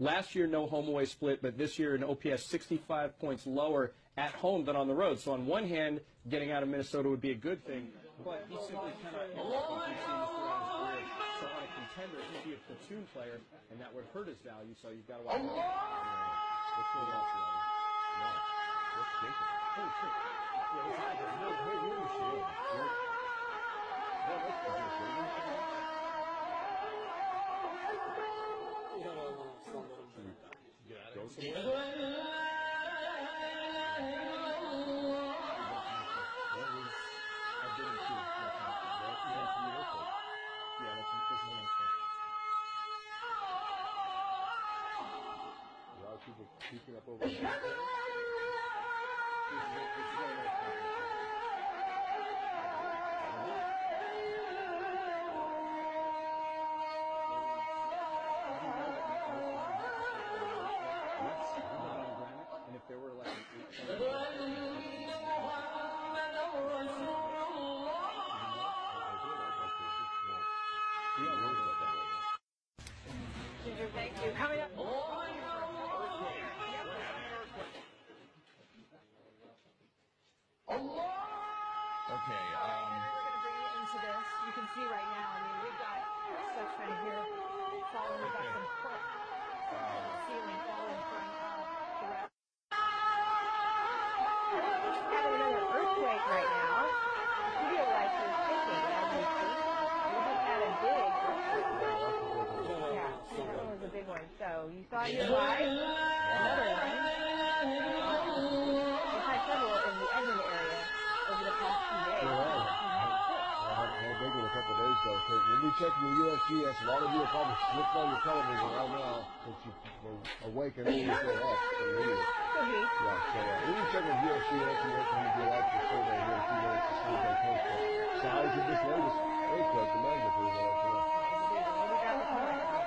Last year, no home away split, but this year an OPS 65 points lower at home than on the road. So on one hand, getting out of Minnesota would be a good thing, but he simply cannot hit what we've seen throughout his career. So on a contender, he'd be a platoon player, and that would hurt his value. So you've got to watch out. What's going on, Charlie? No. What's Jacob? Holy shit. Yeah, what's happening? No, hey, really shit. Go somewhere? People keeping up over there. And if there were like Thank you. Coming up. Okay, we're going to bring you into this. You can see right now, I mean, we've got stuff right here falling. We've got some foot ceiling falling from the rest. We're having another earthquake right now. The studio lights are shaking as we speak. We just had a big earthquake. Yeah, that was a big one. So you saw it here live. Another one. We've had several in the Edmond area over the past few days. How big in a couple of days ago. So we'll be checking the USGS. A lot of you are probably flipped on your television right now since you're awake and only still up. Could be. Yeah, so we'll be checking the USGS and we're going to get out the survey here in a few minutes to see what they post. Size of this latest earthquake, the magnitude of it. We got the point.